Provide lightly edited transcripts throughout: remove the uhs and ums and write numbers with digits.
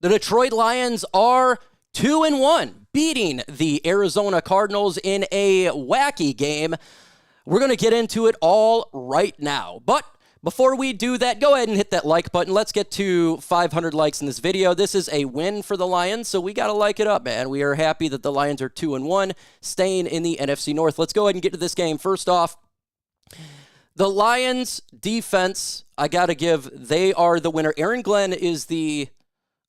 The Detroit Lions are 2-1, beating the Arizona Cardinals in a wacky game. We're going to get into it all right now. But before we do that, go ahead and hit that like button. Let's get to 500 likes in this video. This is a win for the Lions, so we got to like it up, man. We are happy that the Lions are 2-1, staying in the NFC North. Let's go ahead and get to this game. First off, the Lions defense, I got to give, they are the winner. Aaron Glenn is the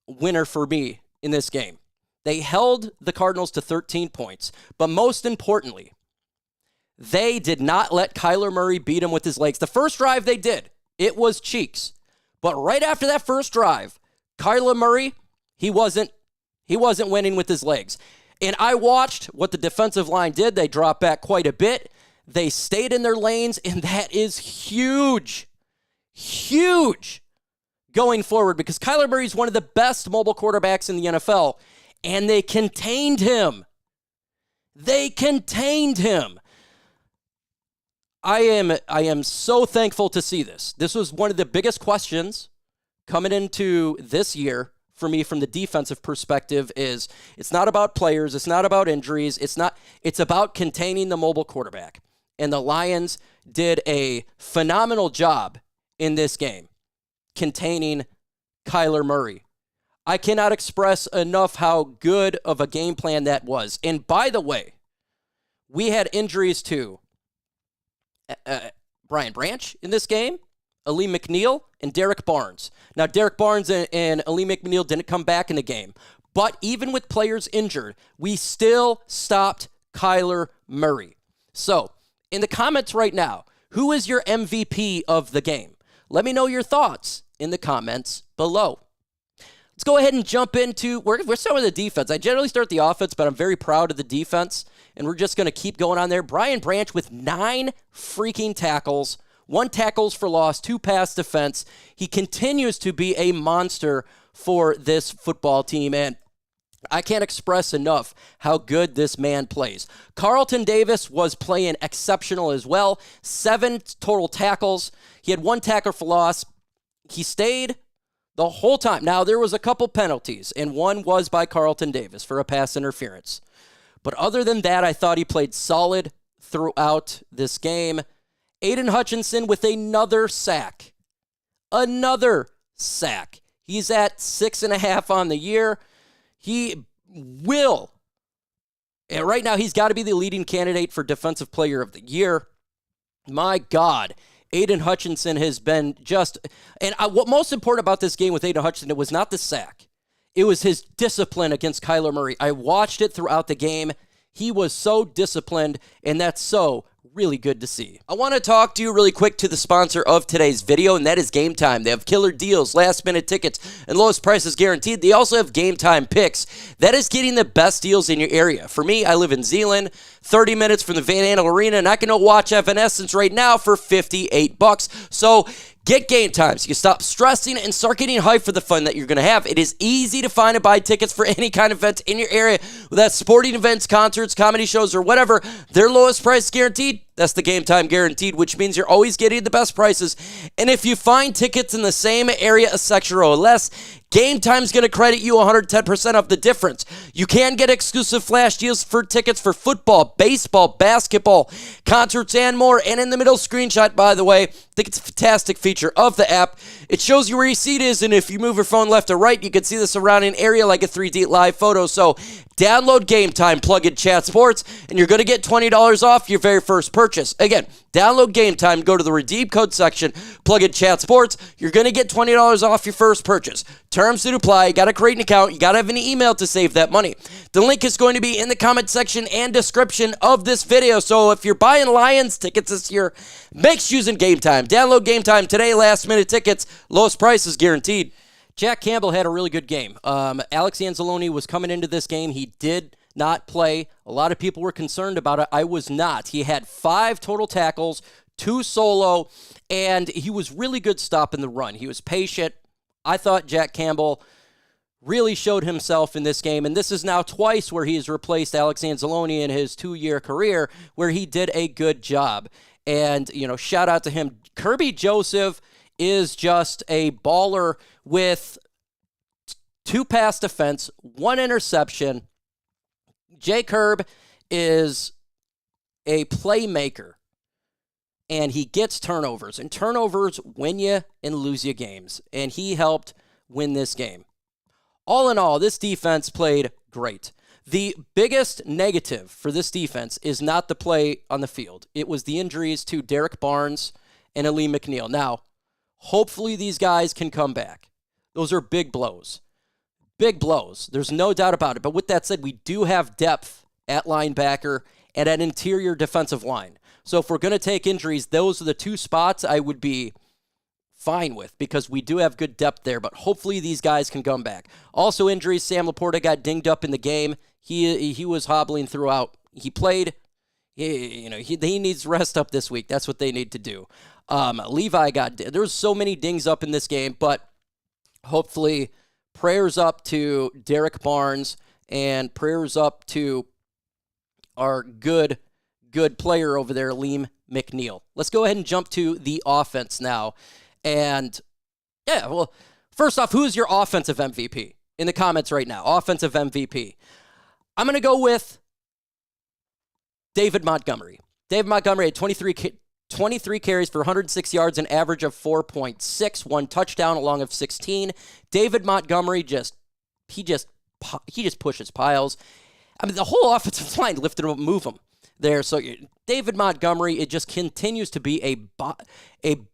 winner for me in this game. They held the Cardinals to 13 points, but most importantly, they did not let Kyler Murray beat him with his legs. The first drive they did, it was cheeks. But right after that first drive, Kyler Murray, he wasn't winning with his legs. And I watched what the defensive line did. They dropped back quite a bit. They stayed in their lanes, and that is huge, huge going forward because Kyler Murray is one of the best mobile quarterbacks in the NFL, and they contained him. They contained him. I am so thankful to see this. This was one of the biggest questions coming into this year for me from the defensive perspective is it's not about players, it's not about injuries, it's about containing the mobile quarterback. And the Lions did a phenomenal job in this game containing Kyler Murray. I cannot express enough how good of a game plan that was. And by the way, we had injuries too. Brian Branch in this game, Ali McNeil, and Derek Barnes. Now, Derek Barnes and Ali McNeil didn't come back in the game, but even with players injured, we still stopped Kyler Murray. So, in the comments right now, who is your MVP of the game? Let me know your thoughts in the comments below. Let's go ahead and jump into, we're starting with the defense. I generally start the offense, but I'm very proud of the defense, and we're just going to keep going on there. Brian Branch with 9 freaking tackles, 1 tackles for loss, 2 pass defense. He continues to be a monster for this football team, and I can't express enough how good this man plays. Carlton Davis was playing exceptional as well. 7 total tackles. He had 1 tackle for loss. He stayed the whole time. Now, there was a couple penalties, and one was by Carlton Davis for a pass interference. But other than that, I thought he played solid throughout this game. Aiden Hutchinson with another sack. Another sack. He's at 6.5 on the year. He will. And right now, he's got to be the leading candidate for Defensive Player of the Year. My God. Aiden Hutchinson has been just, and what most important about this game with Aiden Hutchinson, it was not the sack. It was his discipline against Kyler Murray. I watched it throughout the game. He was so disciplined, and that's so really good to see. I want to talk to you really quick to the sponsor of today's video, and that is Game Time. They have killer deals, last-minute tickets, and lowest prices guaranteed. They also have Game Time picks. That is getting the best deals in your area. For me, I live in Zeeland, 30 minutes from the Van Andel Arena, and I can watch Evanescence right now for $58. So get Game Time so you can stop stressing and start getting hyped for the fun that you're going to have. It is easy to find and buy tickets for any kind of events in your area, whether that's sporting events, concerts, comedy shows, or whatever. Their lowest price guaranteed. That's the Game Time guaranteed, which means you're always getting the best prices. And if you find tickets in the same area, a section or less, Game Time's going to credit you 110% of the difference. You can get exclusive flash deals for tickets for football, baseball, basketball, concerts, and more. And in the middle screenshot, by the way, I think it's a fantastic feature of the app. It shows you where your seat is, and if you move your phone left or right, you can see the surrounding area like a 3D live photo. So download Game Time, plug in Chat Sports, and you're going to get $20 off your very first purchase. Again, download Game Time, go to the redeem code section, plug in Chat Sports, you're going to get $20 off your first purchase. Terms to apply. You got to create an account. You got to have an email to save that money. The link is going to be in the comment section and description of this video. So if you're buying Lions tickets this year, make sure using Game Time. Download Game Time today. Last minute tickets. Lowest prices guaranteed. Jack Campbell had a really good game. Alex Anzalone was coming into this game. He did not play. A lot of people were concerned about it. I was not. He had 5 total tackles, 2 solo, and he was really good stopping the run. He was patient. I thought Jack Campbell really showed himself in this game, and this is now twice where he has replaced Alex Anzalone in his 2-year career, where he did a good job. And, shout out to him. Kirby Joseph is just a baller with 2 pass defense, 1 interception. Jay Herb is a playmaker, and he gets turnovers. And turnovers win you and lose you games. And he helped win this game. All in all, this defense played great. The biggest negative for this defense is not the play on the field. It was the injuries to Derek Barnes and Ali McNeil. Now, hopefully these guys can come back. Those are big blows. Big blows. There's no doubt about it. But with that said, we do have depth at linebacker and at interior defensive line. So if we're going to take injuries, those are the 2 spots I would be fine with because we do have good depth there. But hopefully these guys can come back. Also injuries, Sam Laporta got dinged up in the game. He was hobbling throughout. He played. He needs rest up this week. That's what they need to do. Levi there was so many dings up in this game, but hopefully prayers up to Derek Barnes and prayers up to our good player over there, Liam McNeil. Let's go ahead and jump to the offense now. And yeah, well, first off, who is your offensive MVP? In the comments right now, offensive MVP. I'm going to go with David Montgomery. David Montgomery had 23 carries for 106 yards, an average of 4.6, 1 touchdown along of 16. David Montgomery just pushes piles. I mean, the whole offensive line lifted him up, move him there. So David Montgomery, it just continues to be a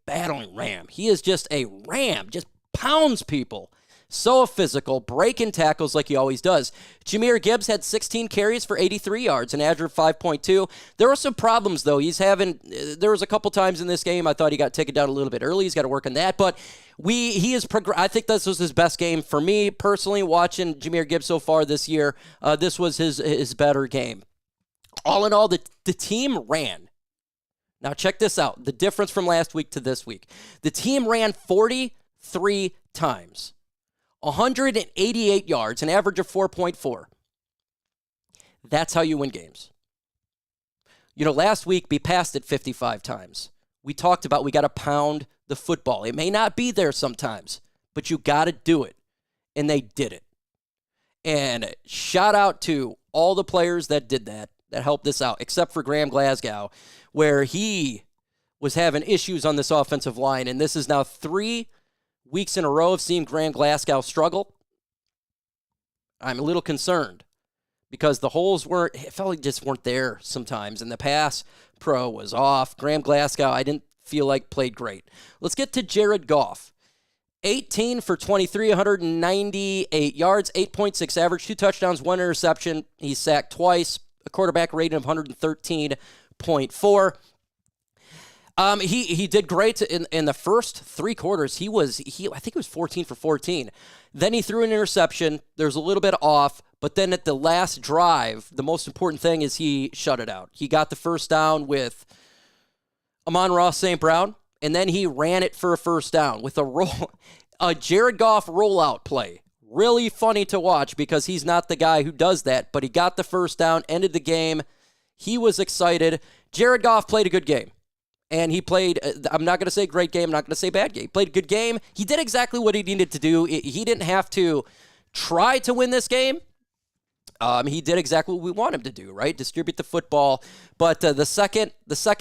battling ram. He is just a ram, just pounds people. So physical, breaking tackles like he always does. Jahmyr Gibbs had 16 carries for 83 yards, an average of 5.2. There were some problems, though. There was a couple times in this game I thought he got taken down a little bit early. He's got to work on that. But I think this was his best game for me personally, watching Jahmyr Gibbs so far this year. This was his better game. All in all, the team ran. Now check this out. The difference from last week to this week. The team ran 43 times. 188 yards, an average of 4.4. That's how you win games. Last week we passed it 55 times. We talked about we got to pound the football. It may not be there sometimes, but you got to do it. And they did it. And shout out to all the players that did that helped this out, except for Graham Glasgow, where he was having issues on this offensive line. And this is now 3 weeks in a row of seeing Graham Glasgow struggle. I'm a little concerned because the holes just weren't there sometimes, and the pass pro was off. Graham Glasgow, I didn't feel like played great. Let's get to Jared Goff. 18 for 23, 198 yards, 8.6 average, 2 touchdowns, 1 interception. He's sacked twice, a quarterback rating of 113.4. He did great in the first 3 quarters. I think he was 14 for 14. Then he threw an interception. There's a little bit off, but then at the last drive, the most important thing is he shut it out. He got the first down with Amon-Ra St. Brown, and then he ran it for a first down with a Jared Goff rollout play. Really funny to watch because he's not the guy who does that, but he got the first down, ended the game. He was excited. Jared Goff played a good game. And he played, I'm not going to say great game, I'm not going to say bad game. He played a good game. He did exactly what he needed to do. He didn't have to try to win this game. He did exactly what we want him to do, right? Distribute the football. But the second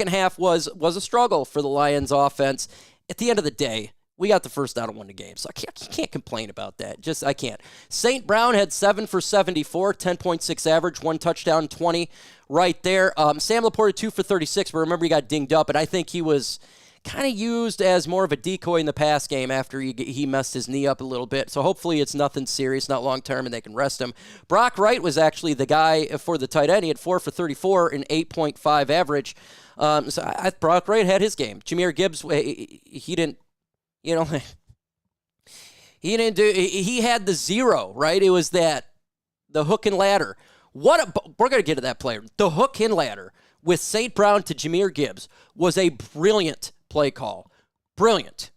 half was a struggle for the Lions offense. At the end of the day, we got the first down and won the game. So I can't complain about that. I can't. St. Brown had 7 for 74, 10.6 average, 1 touchdown, 20 right there. Sam Laporta, 2 for 36, but remember he got dinged up, and I think he was kind of used as more of a decoy in the pass game after he messed his knee up a little bit. So hopefully it's nothing serious, not long-term, and they can rest him. Brock Wright was actually the guy for the tight end. He had 4 for 34 and 8.5 average. Brock Wright had his game. Jahmyr Gibbs, he didn't, he had the 0, right? It was the hook and ladder. We're going to get to that player. The hook and ladder with St. Brown to Jahmyr Gibbs was a brilliant play call. Brilliant.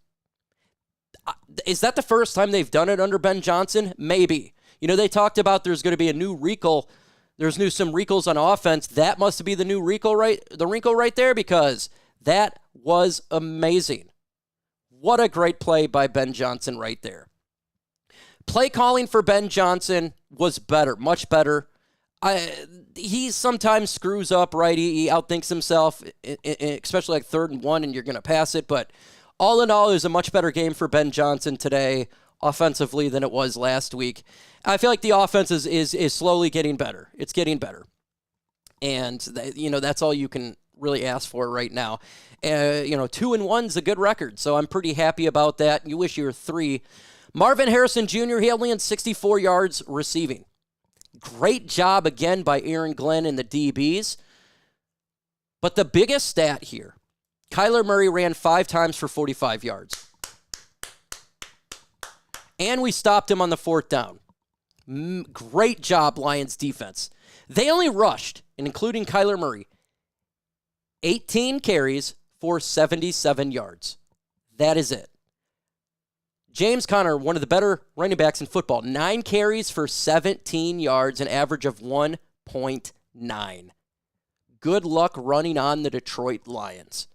Is that the first time they've done it under Ben Johnson? Maybe. They talked about there's going to be a new wrinkle. There's some wrinkles on offense. That must be the new wrinkle right there, because that was amazing. What a great play by Ben Johnson right there. Play calling for Ben Johnson was better, much better. He sometimes screws up, right? He outthinks himself, especially like 3rd and 1, and you're going to pass it. But all in all, it was a much better game for Ben Johnson today offensively than it was last week. I feel like the offense is slowly getting better. It's getting better. And, that's all you can really ask for right now. 2-1 is a good record, so I'm pretty happy about that. You wish you were 3. Marvin Harrison Jr., he only had 64 yards receiving. Great job again by Aaron Glenn and the DBs. But the biggest stat here, Kyler Murray ran 5 times for 45 yards. And we stopped him on the 4th down. Great job, Lions defense. They only rushed, and including Kyler Murray, 18 carries for 77 yards. That is it. James Conner, one of the better running backs in football, 9 carries for 17 yards, an average of 1.9. Good luck running on the Detroit Lions.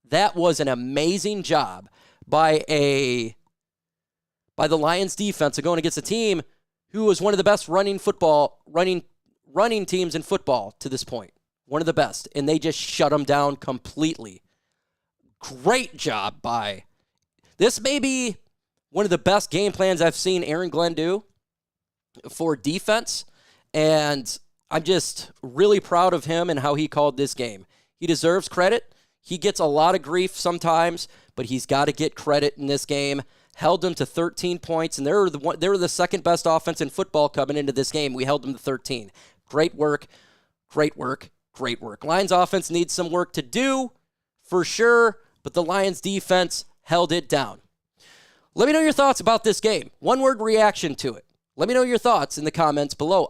That was an amazing job by the Lions defense of going against a team who was one of the best running teams in football to this point. One of the best. And they just shut them down completely. Great job by... This may be one of the best game plans I've seen Aaron Glenn do for defense. And I'm just really proud of him and how he called this game. He deserves credit. He gets a lot of grief sometimes, but he's got to get credit in this game. Held them to 13 points, and they were the second best offense in football coming into this game. We held them to 13. Great work, great work, great work. Lions offense needs some work to do, for sure, but the Lions defense held it down. Let me know your thoughts about this game. One-word reaction to it. Let me know your thoughts in the comments below.